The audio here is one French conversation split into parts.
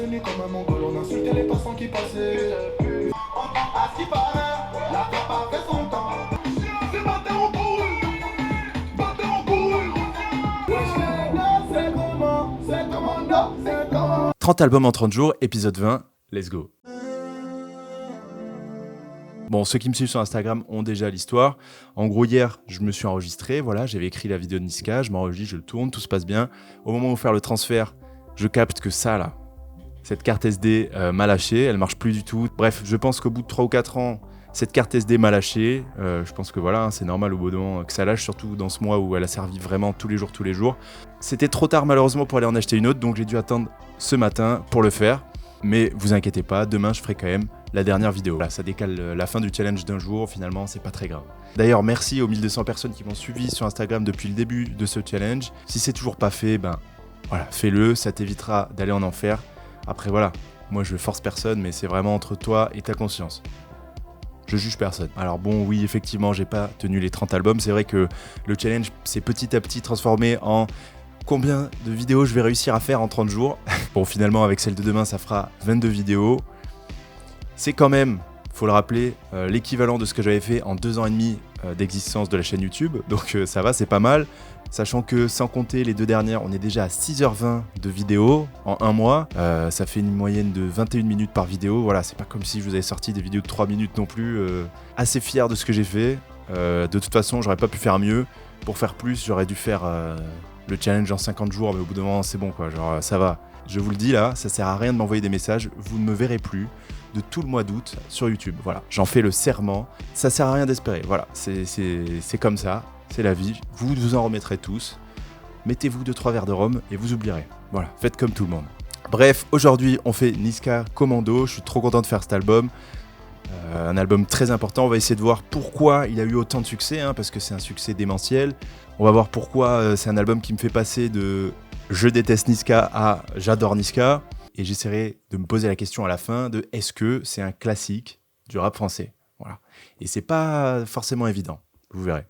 tenu comme un mongol, on insultait les passants qui passaient. À ce qui paraît, la frappe a fait son temps. C'est battu en boule, battu en boule. Wesh les gars, c'est comment 30 albums en 30 jours, épisode 20, let's go. Bon, ceux qui me suivent sur Instagram ont déjà l'histoire. En gros, hier, je me suis enregistré, voilà, j'avais écrit la vidéo de Niska, je m'enregistre, je le tourne, tout se passe bien. Au moment où faire le transfert, je capte que ça, là, cette carte SD m'a lâché, elle marche plus du tout. Bref, je pense qu'au bout de 3 ou 4 ans, cette carte SD m'a lâché. Je pense que voilà, c'est normal au bout d'un moment que ça lâche, surtout dans ce mois où elle a servi vraiment tous les jours. C'était trop tard malheureusement pour aller en acheter une autre, donc j'ai dû attendre ce matin pour le faire. Mais vous inquiétez pas, demain je ferai quand même la dernière vidéo. Là, ça décale la fin du challenge d'un jour, finalement, c'est pas très grave. D'ailleurs, merci aux 1200 personnes qui m'ont suivi sur Instagram depuis le début de ce challenge. Si c'est toujours pas fait, ben voilà, fais-le, ça t'évitera d'aller en enfer. Après voilà, moi je force personne, mais c'est vraiment entre toi et ta conscience. Je juge personne. Alors bon, oui, effectivement, j'ai pas tenu les 30 albums. C'est vrai que le challenge s'est petit à petit transformé en combien de vidéos je vais réussir à faire en 30 jours. Bon, finalement, avec celle de demain, ça fera 22 vidéos. C'est quand même, faut le rappeler, l'équivalent de ce que j'avais fait en 2 ans et demi d'existence de la chaîne YouTube. Donc ça va, c'est pas mal. Sachant que sans compter les 2 dernières, on est déjà à 6h20 de vidéos en un mois. Ça fait une moyenne de 21 minutes par vidéo. Voilà, c'est pas comme si je vous avais sorti des vidéos de 3 minutes non plus. Assez fier de ce que j'ai fait. De toute façon, j'aurais pas pu faire mieux. Pour faire plus, j'aurais dû faire le challenge en 50 jours, mais au bout d'un moment, c'est bon quoi. Genre, ça va. Je vous le dis là, ça sert à rien de m'envoyer des messages. Vous ne me verrez plus de tout le mois d'août sur YouTube. Voilà, j'en fais le serment. Ça sert à rien d'espérer. Voilà, c'est comme ça. C'est la vie, vous vous en remettrez tous. Mettez-vous 2-3 verres de rhum et vous oublierez. Voilà, faites comme tout le monde. Bref, aujourd'hui, on fait Niska Commando. Je suis trop content de faire cet album. Un album très important. On va essayer de voir pourquoi il a eu autant de succès, parce que c'est un succès démentiel. On va voir pourquoi c'est un album qui me fait passer de je déteste Niska à j'adore Niska. Et j'essaierai de me poser la question à la fin de est-ce que c'est un classique du rap français. Voilà. Et c'est pas forcément évident. Vous verrez.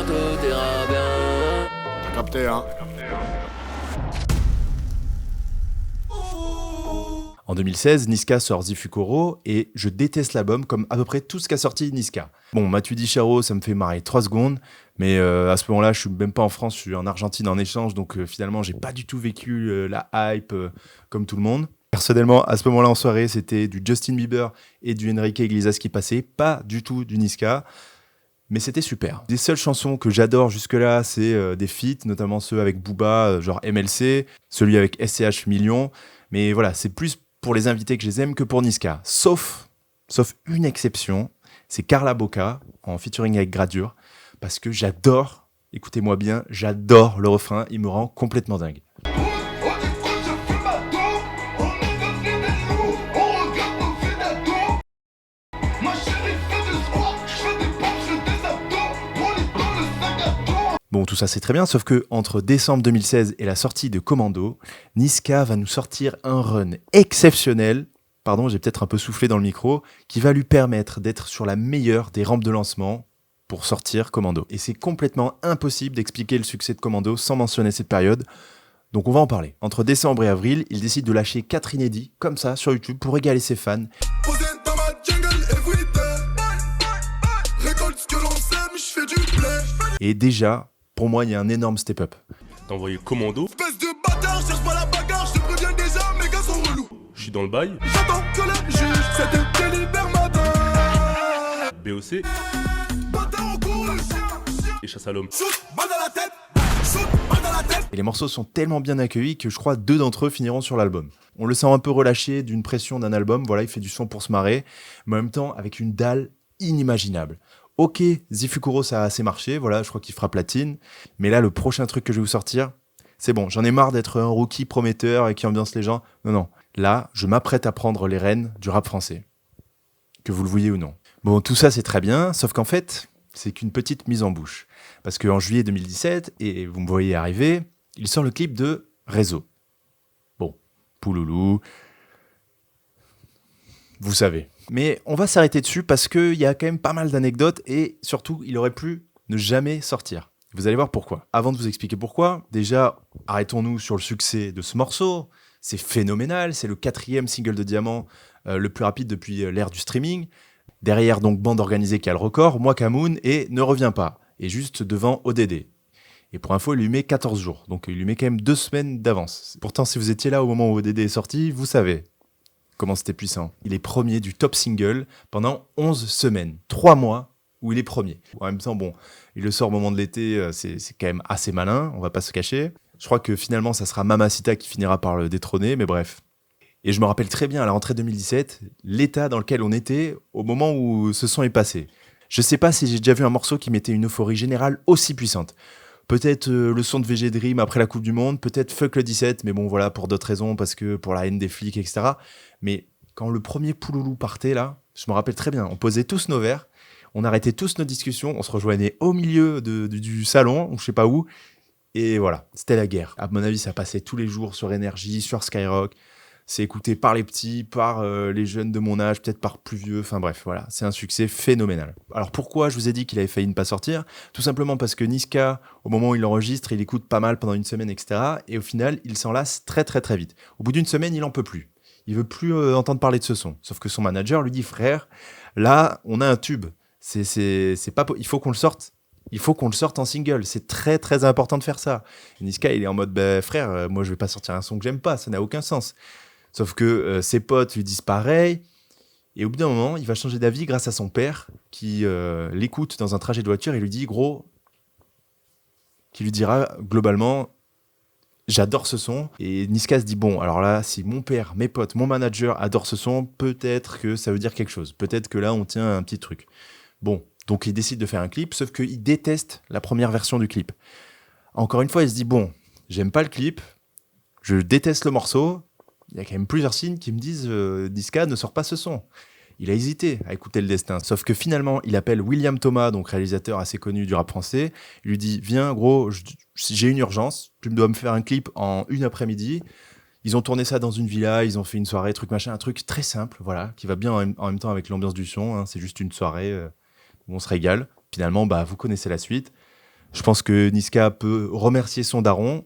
Tout ira bien. T'as capté, hein? En 2016, Niska sort Zifukuro et je déteste l'album comme à peu près tout ce qu'a sorti Niska. Bon, Matuidi Charo, ça me fait marrer 3 secondes, mais à ce moment-là, je suis même pas en France, je suis en Argentine en échange, donc finalement, j'ai pas du tout vécu la hype comme tout le monde. Personnellement, à ce moment-là en soirée, c'était du Justin Bieber et du Enrique Iglesias qui passaient, pas du tout du Niska. Mais c'était super. Les seules chansons que j'adore jusque-là, c'est des feats, notamment ceux avec Booba, genre MLC, celui avec SCH Million. Mais voilà, c'est plus pour les invités que je les aime que pour Niska. Sauf une exception, c'est Carla Bocca, en featuring avec Gradure, parce que j'adore, écoutez-moi bien, j'adore le refrain, il me rend complètement dingue. Bon, tout ça c'est très bien, sauf que entre décembre 2016 et la sortie de Commando, Niska va nous sortir un run exceptionnel, pardon, j'ai peut-être un peu soufflé dans le micro, qui va lui permettre d'être sur la meilleure des rampes de lancement pour sortir Commando. Et c'est complètement impossible d'expliquer le succès de Commando sans mentionner cette période, donc on va en parler. Entre décembre et avril, il décide de lâcher 4 inédits, comme ça, sur YouTube, pour régaler ses fans. Et déjà, pour moi, il y a un énorme step-up. T'as envoyé Commando. Espèce de bâtard, cherche pas la bagarre, je te préviens déjà, mes gars sont relous. Je suis dans le bail. J'attends que le juge, c'était délibère matin. BOC Bâtard en cours, le chien. et chasse à l'homme. Shoot, balle dans la tête. Shoot, balle dans la tête. Et les morceaux sont tellement bien accueillis que je crois 2 d'entre eux finiront sur l'album. On le sent un peu relâché d'une pression d'un album, voilà, il fait du son pour se marrer, mais en même temps avec une dalle inimaginable. Ok, Zifukuro ça a assez marché, voilà, je crois qu'il fera platine, mais là le prochain truc que je vais vous sortir, c'est bon, j'en ai marre d'être un rookie prometteur et qui ambiance les gens. Non, là je m'apprête à prendre les rênes du rap français, que vous le voyez ou non. Bon, tout ça c'est très bien, sauf qu'en fait, c'est qu'une petite mise en bouche. Parce qu'en juillet 2017, et vous me voyez arriver, il sort le clip de Réseau. Bon, Pouloulou, vous savez. Mais on va s'arrêter dessus parce qu'il y a quand même pas mal d'anecdotes et surtout, il aurait pu ne jamais sortir. Vous allez voir pourquoi. Avant de vous expliquer pourquoi, déjà, arrêtons-nous sur le succès de ce morceau. C'est phénoménal, c'est le 4e single de Diamant le plus rapide depuis l'ère du streaming. Derrière, donc, Bande Organisée qui a le record, Moi Kamoun et Ne Reviens Pas. Et juste devant ODD. Et pour info, il lui met 14 jours. Donc il lui met quand même 2 semaines d'avance. Pourtant, si vous étiez là au moment où ODD est sorti, vous savez comment c'était puissant. Il est premier du top single pendant 11 semaines. 3 mois où il est premier. En même temps, bon, il le sort au moment de l'été, c'est quand même assez malin, on va pas se cacher. Je crois que finalement, ça sera Mamacita qui finira par le détrôner, mais bref. Et je me rappelle très bien à la rentrée 2017, l'état dans lequel on était au moment où ce son est passé. Je sais pas si j'ai déjà vu un morceau qui mettait une euphorie générale aussi puissante. Peut-être le son de VG Dream après la Coupe du Monde, peut-être Fuck le 17, mais bon voilà, pour d'autres raisons, parce que pour la haine des flics, etc. Mais quand le premier Pouloulou partait là, je me rappelle très bien, on posait tous nos verres, on arrêtait tous nos discussions, on se rejoignait au milieu du salon, ou je sais pas où, et voilà, c'était la guerre. À mon avis, ça passait tous les jours sur Énergie, sur Skyrock. C'est écouté par les petits, par les jeunes de mon âge, peut-être par plus vieux. Enfin bref, voilà, c'est un succès phénoménal. Alors pourquoi je vous ai dit qu'il avait failli ne pas sortir ? Tout simplement parce que Niska, au moment où il enregistre, il écoute pas mal pendant une semaine, etc. Et au final, il s'en lasse très très très vite. Au bout d'une semaine, il en peut plus. Il veut plus entendre parler de ce son. Sauf que son manager lui dit, frère, là, on a un tube. C'est pas, il faut qu'on le sorte. Il faut qu'on le sorte en single. C'est très très important de faire ça. Et Niska, il est en mode, bah, frère, moi je vais pas sortir un son que j'aime pas. Ça n'a aucun sens. Sauf que ses potes lui disent pareil. Et au bout d'un moment, il va changer d'avis grâce à son père qui l'écoute dans un trajet de voiture et lui dit, gros, qui lui dira globalement, j'adore ce son. Et Niska se dit, bon, alors là, si mon père, mes potes, mon manager adorent ce son, peut-être que ça veut dire quelque chose. Peut-être que là, on tient un petit truc. Bon, donc il décide de faire un clip, sauf qu'il déteste la première version du clip. Encore une fois, il se dit, bon, j'aime pas le clip, je déteste le morceau. Il y a quand même plusieurs signes qui me disent Niska ne sort pas ce son. Il a hésité à écouter le destin. Sauf que finalement, il appelle William Thomas, donc réalisateur assez connu du rap français. Il lui dit, viens gros, j'ai une urgence, tu dois me faire un clip en une après-midi. Ils ont tourné ça dans une villa, ils ont fait une soirée, truc machin, un truc très simple, voilà, qui va bien en même temps avec l'ambiance du son. Hein. C'est juste une soirée où on se régale. Finalement, bah, vous connaissez la suite. Je pense que Niska peut remercier son daron.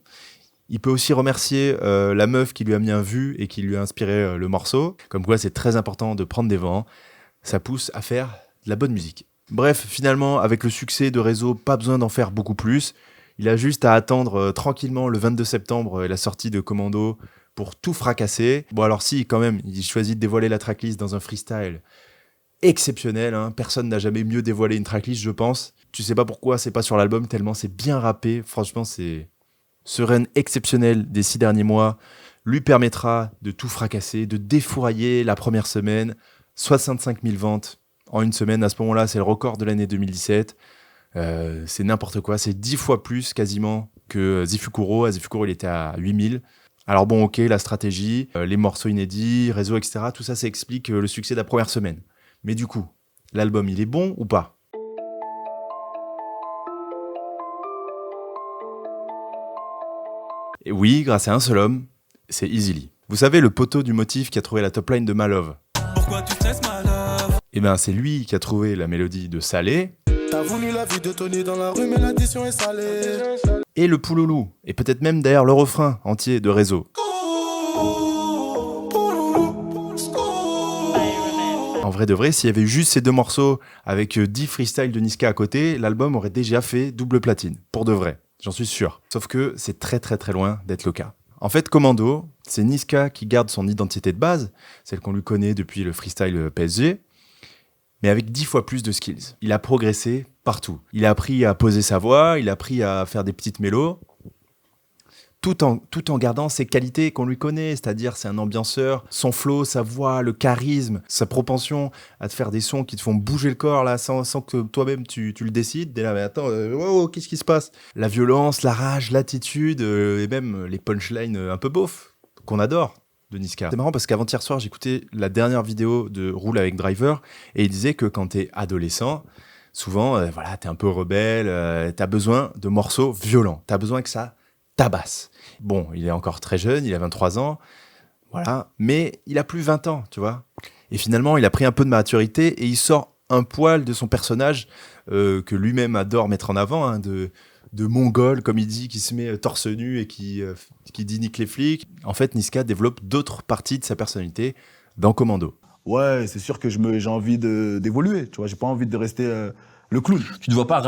Il peut aussi remercier la meuf qui lui a mis un vu et qui lui a inspiré le morceau. Comme quoi, c'est très important de prendre des vents. Ça pousse à faire de la bonne musique. Bref, finalement, avec le succès de Réseau, pas besoin d'en faire beaucoup plus. Il a juste à attendre tranquillement le 22 septembre la sortie de Commando pour tout fracasser. Bon, alors si, quand même, il choisit de dévoiler la tracklist dans un freestyle exceptionnel. Hein. Personne n'a jamais mieux dévoilé une tracklist, je pense. Tu sais pas pourquoi c'est pas sur l'album, tellement c'est bien rappé. Franchement, c'est... Ce run exceptionnel des 6 derniers mois lui permettra de tout fracasser, de défourailler la première semaine. 65 000 ventes en une semaine. À ce moment-là, c'est le record de l'année 2017. C'est n'importe quoi. C'est 10 fois plus quasiment que Zifukuro. À Zifukuro, il était à 8 000. Alors bon, ok, la stratégie, les morceaux inédits, Réseau, etc. Tout ça, ça explique le succès de la première semaine. Mais du coup, l'album, il est bon ou pas ? Et oui, grâce à un seul homme, c'est Eazy-Ly. Vous savez, le poteau du motif qui a trouvé la top line de My Love. Pourquoi tu stresses ma love ? Eh ben, c'est lui qui a trouvé la mélodie de Salé. T'as voulu la vie de Tony dans la rue, mais l'addition est salée. Et le Pouloulou. Et peut-être même d'ailleurs le refrain entier de Réseau. En vrai de vrai, s'il y avait juste ces deux morceaux avec 10 freestyles de Niska à côté, l'album aurait déjà fait double platine. Pour de vrai. J'en suis sûr. Sauf que c'est très très très loin d'être le cas. En fait, Commando, c'est Niska qui garde son identité de base, celle qu'on lui connaît depuis le freestyle PSG, mais avec 10 fois plus de skills. Il a progressé partout. Il a appris à poser sa voix, il a appris à faire des petites mélos, tout en gardant ses qualités qu'on lui connaît, c'est-à-dire c'est un ambianceur, son flow, sa voix, le charisme, sa propension à te faire des sons qui te font bouger le corps là, sans que toi-même tu le décides. Dès là, mais attends, wow, qu'est-ce qui se passe ? La violence, la rage, l'attitude et même les punchlines un peu beaufs qu'on adore de Niska. C'est marrant parce qu'avant-hier soir, j'écoutais la dernière vidéo de Roule avec Driver et il disait que quand t'es adolescent, souvent, voilà, t'es un peu rebelle, t'as besoin de morceaux violents, t'as besoin que ça tabasse. Bon, il est encore très jeune, il a 23 ans, voilà, mais il a plus 20 ans, tu vois. Et finalement, il a pris un peu de maturité et il sort un poil de son personnage que lui-même adore mettre en avant, hein, de de mongol, comme il dit, qui se met torse nu et qui dit nique les flics. En fait, Niska développe d'autres parties de sa personnalité dans Commando. Ouais, c'est sûr que j'ai envie d'évoluer, tu vois. J'ai pas envie de rester le clown. Tu ne vois pas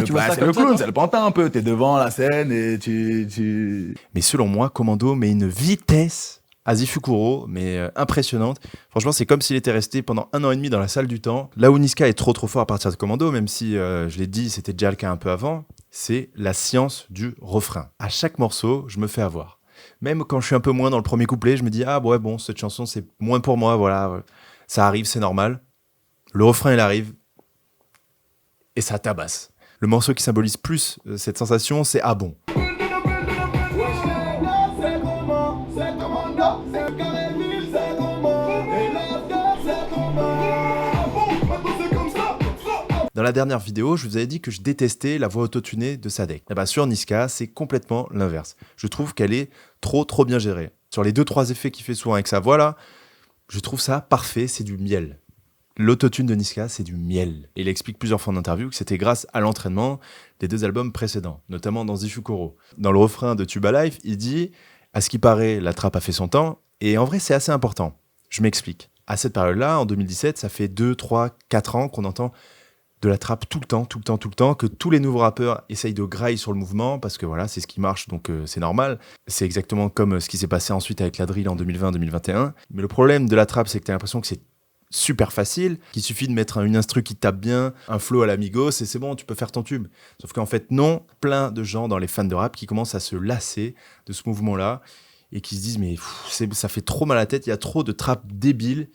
tu vois ça C'est comme le ça, clown, toi c'est le pantin un peu. T'es devant la scène et tu... Mais selon moi, Commando met une vitesse à Zifukuro, mais impressionnante. Franchement, c'est comme s'il était resté pendant 1 an et demi dans la salle du temps. Là où Niska est trop fort à partir de Commando, même si, je l'ai dit, c'était déjà le cas un peu avant, c'est la science du refrain. À chaque morceau, je me fais avoir. Même quand je suis un peu moins dans le premier couplet, je me dis « Ah ouais, bon, cette chanson, c'est moins pour moi, voilà. Ça arrive, c'est normal. » Le refrain, il arrive, et ça tabasse. Le morceau qui symbolise plus cette sensation, c'est « Ah bon ». Dans la dernière vidéo, je vous avais dit que je détestais la voix autotunée de Sadek. Et bah sur Niska, c'est complètement l'inverse. Je trouve qu'elle est trop bien gérée. Sur les 2-3 effets qu'il fait souvent avec sa voix là, je trouve ça parfait, c'est du miel. L'autotune de Niska, c'est du miel. Et il explique plusieurs fois en interview que c'était grâce à l'entraînement des 2 albums précédents, notamment dans Zifukuro. Dans le refrain de Tuba Life, il dit « À ce qui paraît, la trappe a fait son temps », et en vrai, c'est assez important. Je m'explique. À cette période-là, en 2017, ça fait 2, 3, 4 ans qu'on entend de la trappe tout le temps, que tous les nouveaux rappeurs essayent de grailler sur le mouvement, parce que voilà, c'est ce qui marche, donc c'est normal. C'est exactement comme ce qui s'est passé ensuite avec la drill en 2020-2021. Mais le problème de la trappe, c'est que t'as l'impression que c'est super facile, qu'il suffit de mettre une instru qui tape bien, un flow à l'Amigos, et c'est bon, tu peux faire ton tube. Sauf qu'en fait, non, plein de gens dans les fans de rap qui commencent à se lasser de ce mouvement-là, et qui se disent, mais ça fait trop mal à la tête, il y a trop de trappes débiles,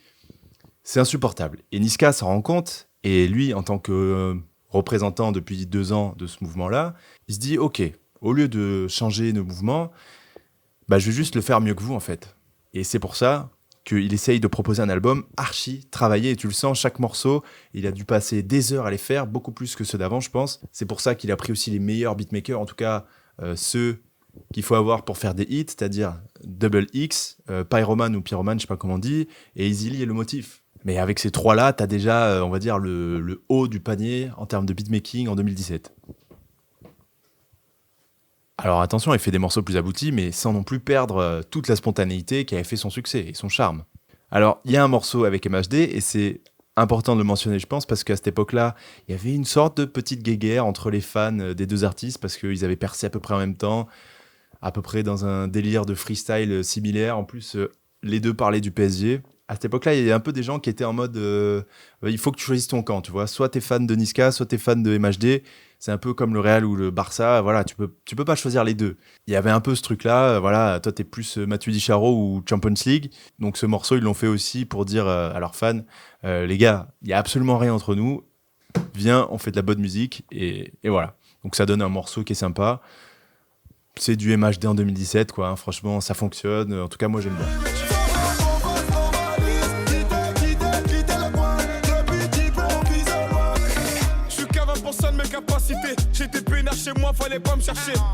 c'est insupportable. Et Niska s'en rend compte, et lui, en tant que représentant depuis 2 ans de ce mouvement-là, il se dit, ok, au lieu de changer nos mouvements, bah, je vais juste le faire mieux que vous, en fait. Et c'est pour ça qu'il essaye de proposer un album archi travaillé, et tu le sens, chaque morceau, il a dû passer des heures à les faire, beaucoup plus que ceux d'avant, je pense. C'est pour ça qu'il a pris aussi les meilleurs beatmakers, en tout cas ceux qu'il faut avoir pour faire des hits, c'est-à-dire Double X, Pyroman ou Pyroman, je sais pas comment on dit, et Easy Lee et Le Motif. Mais avec ces 3-là, t'as déjà, on va dire, le haut du panier en termes de beatmaking en 2017. Alors attention, il fait des morceaux plus aboutis, mais sans non plus perdre toute la spontanéité qui avait fait son succès et son charme. Alors, il y a un morceau avec MHD, et c'est important de le mentionner, je pense, parce qu'à cette époque-là, il y avait une sorte de petite guéguerre entre les fans des 2 artistes, parce qu'ils avaient percé à peu près en même temps, à peu près dans un délire de freestyle similaire. En plus, les 2 parlaient du PSG. À cette époque-là, il y a un peu des gens qui étaient en mode il faut que tu choisisses ton camp, tu vois. Soit t'es fan de Niska, soit t'es fan de MHD. C'est un peu comme le Real ou le Barça, voilà, tu peux pas choisir les 2. Il y avait un peu ce truc-là, voilà, toi t'es plus Matuidi Charo ou Champions League. Donc ce morceau, ils l'ont fait aussi pour dire à leurs fans, les gars, il y a absolument rien entre nous. Viens, on fait de la bonne musique, et voilà. Donc ça donne un morceau qui est sympa. C'est du MHD en 2017, quoi. Hein. Franchement, ça fonctionne. En tout cas, moi, j'aime bien.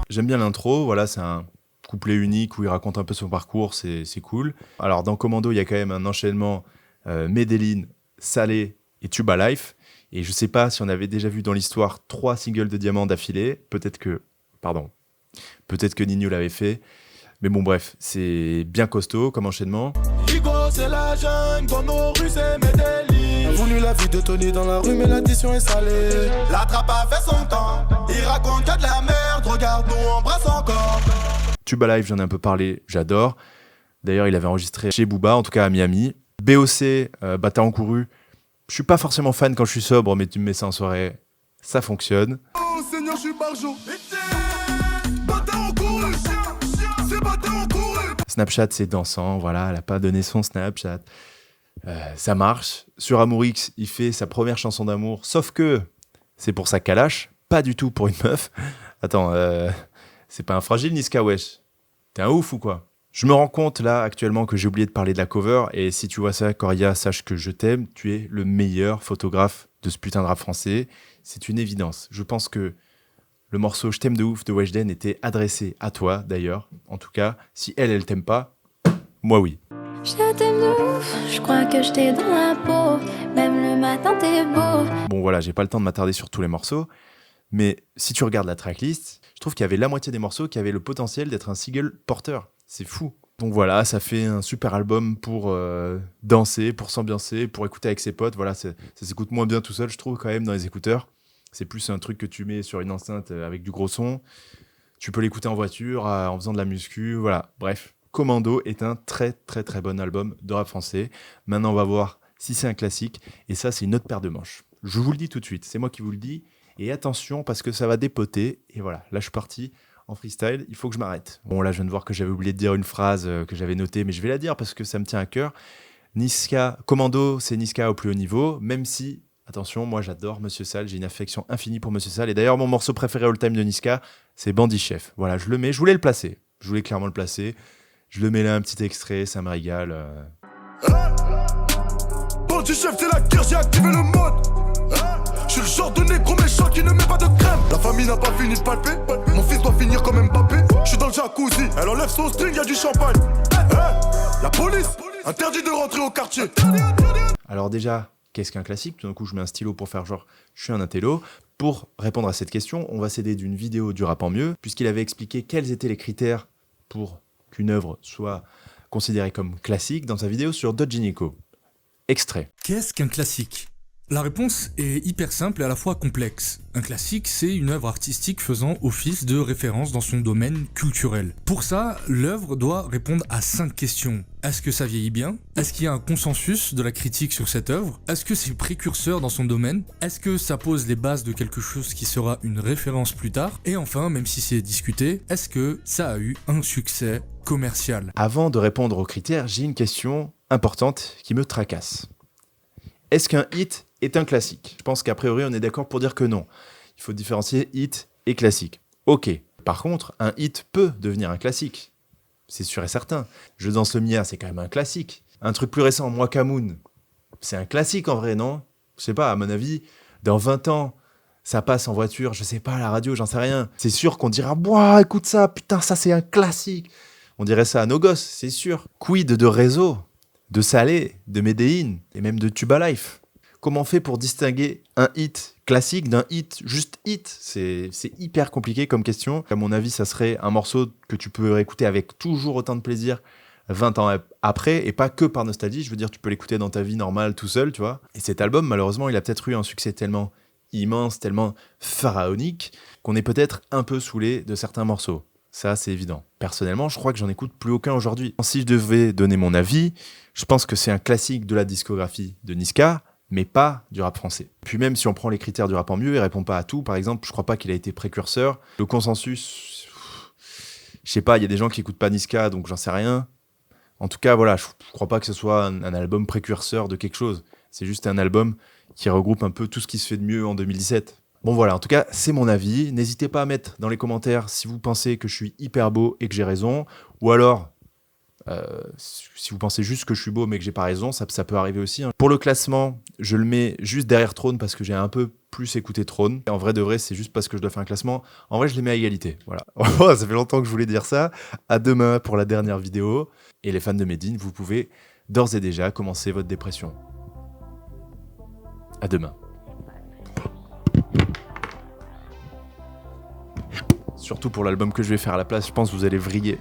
J'aime bien l'intro, voilà, c'est un couplet unique où il raconte un peu son parcours, c'est cool. Alors dans Commando, il y a quand même un enchaînement Medellin, Salé et Tuba Life. Et je sais pas si on avait déjà vu dans l'histoire 3 singles de Diamant d'affilée. Peut-être que Nino l'avait fait. Mais bon, bref, c'est bien costaud comme enchaînement. Hugo, c'est la jungle, dans nos rues, c'est Medellin. Voulu la vie de Tony dans la rue, mais l'addition est salée. La trappe a fait son temps, il raconte que de la merde, regarde, nous embrasse encore. Tuba Live, j'en ai un peu parlé, j'adore. D'ailleurs, il avait enregistré chez Booba, en tout cas à Miami. BOC, Bata en couru. Je suis pas forcément fan quand je suis sobre, mais tu me mets ça en soirée, ça fonctionne. Oh Seigneur, je suis barjo. Snapchat, c'est dansant, voilà, elle a pas donné son Snapchat. Ça marche. Sur Amour X, il fait sa première chanson d'amour, sauf que c'est pour sa calache, pas du tout pour une meuf. Attends, c'est pas un fragile Niska, wesh. T'es un ouf ou quoi? Je me rends compte là actuellement que j'ai oublié de parler de la cover, et si tu vois ça, Coria, sache que je t'aime, tu es le meilleur photographe de ce putain de rap français. C'est une évidence. Je pense que le morceau « Je t'aime de ouf » de Weshden était adressé à toi, d'ailleurs. En tout cas, si elle t'aime pas, moi oui. Je t'aime de ouf, je crois que je t'ai dans la peau. Même le matin, t'es beau. Bon voilà, j'ai pas le temps de m'attarder sur tous les morceaux. Mais si tu regardes la tracklist, je trouve qu'il y avait la moitié des morceaux qui avaient le potentiel d'être un single porteur. C'est fou. Donc voilà, ça fait un super album pour danser, pour s'ambiancer, pour écouter avec ses potes. Voilà, ça s'écoute moins bien tout seul, je trouve, quand même, dans les écouteurs. C'est plus un truc que tu mets sur une enceinte avec du gros son. Tu peux l'écouter en voiture, en faisant de la muscu, voilà. Bref, Commando est un très très très bon album de rap français. Maintenant, on va voir si c'est un classique. Et ça, c'est une autre paire de manches. Je vous le dis tout de suite, c'est moi qui vous le dis. Et attention, parce que ça va dépoter. Et voilà, là, je suis parti en freestyle. Il faut que je m'arrête. Bon, là, je viens de voir que j'avais oublié de dire une phrase que j'avais notée, mais je vais la dire parce que ça me tient à cœur. Niska, Commando, c'est Niska au plus haut niveau, même si... Attention, moi j'adore Monsieur Sall, j'ai une affection infinie pour Monsieur Sall. Et d'ailleurs, mon morceau préféré all-time de Niska, c'est Bandit Chef. Voilà, je le mets, je voulais le placer. Je voulais clairement le placer. Je le mets là, un petit extrait, ça me régale. Bandit chef, c'est la guerre, j'ai activé le mode. Je suis le genre de négro méchant qui ne met pas de crème. La famille n'a pas fini de palper. Mon fils doit finir comme Mbappé. Je suis dans le jacuzzi, elle enlève son string, y'a du champagne. La police, interdit de rentrer au quartier. Alors déjà, qu'est-ce qu'un classique? Tout d'un coup, je mets un stylo pour faire genre, je suis un intello. Pour répondre à cette question, on va s'aider d'une vidéo du Rap en mieux, puisqu'il avait expliqué quels étaient les critères pour qu'une œuvre soit considérée comme classique dans sa vidéo sur Dodgy Nico. Extrait. Qu'est-ce qu'un classique? La réponse est hyper simple et à la fois complexe. Un classique, c'est une œuvre artistique faisant office de référence dans son domaine culturel. Pour ça, l'œuvre doit répondre à 5 questions. Est-ce que ça vieillit bien? Est-ce qu'il y a un consensus de la critique sur cette œuvre? Est-ce que c'est précurseur dans son domaine? Est-ce que ça pose les bases de quelque chose qui sera une référence plus tard? Et enfin, même si c'est discuté, est-ce que ça a eu un succès commercial? Avant de répondre aux critères, j'ai une question importante qui me tracasse. Est-ce qu'un hit est un classique? Je pense qu'a priori, on est d'accord pour dire que non. Il faut différencier hit et classique. Ok. Par contre, un hit peut devenir un classique. C'est sûr et certain. Je danse le Mia, c'est quand même un classique. Un truc plus récent, Moi Kamoun, c'est un classique en vrai, non? Je sais pas, à mon avis, dans 20 ans, ça passe en voiture, je sais pas, à la radio, j'en sais rien. C'est sûr qu'on dira, ouah, écoute ça, putain, ça c'est un classique. On dirait ça à nos gosses, c'est sûr. Quid de Réseau, de Salé, de Medellin et même de Tuba Life? Comment on fait pour distinguer un hit classique d'un hit juste hit? C'est hyper compliqué comme question. À mon avis, ça serait un morceau que tu peux écouter avec toujours autant de plaisir 20 ans après, et pas que par nostalgie. Je veux dire, tu peux l'écouter dans ta vie normale tout seul, tu vois. Et cet album, malheureusement, il a peut-être eu un succès tellement immense, tellement pharaonique, qu'on est peut-être un peu saoulé de certains morceaux. Ça, c'est évident. Personnellement, je crois que j'en écoute plus aucun aujourd'hui. Si je devais donner mon avis, je pense que c'est un classique de la discographie de Niska, mais pas du rap français. Puis même si on prend les critères du rap en mieux, il répond pas à tout. Par exemple, je crois pas qu'il a été précurseur. Le consensus, je sais pas, il y a des gens qui écoutent pas Niska, donc j'en sais rien. En tout cas, voilà, je crois pas que ce soit un album précurseur de quelque chose. C'est juste un album qui regroupe un peu tout ce qui se fait de mieux en 2017. Bon voilà, en tout cas, c'est mon avis. N'hésitez pas à mettre dans les commentaires si vous pensez que je suis hyper beau et que j'ai raison, ou alors si vous pensez juste que je suis beau mais que j'ai pas raison, ça peut arriver aussi. Pour le classement, je le mets juste derrière Trône parce que j'ai un peu plus écouté Trône. Et en vrai de vrai, c'est juste parce que je dois faire un classement. En vrai, je les mets à égalité. Voilà. Ça fait longtemps que je voulais dire ça. À demain pour la dernière vidéo. Et les fans de Medine, vous pouvez d'ores et déjà commencer votre dépression. À demain. Surtout pour l'album que je vais faire à la place, je pense que vous allez vriller.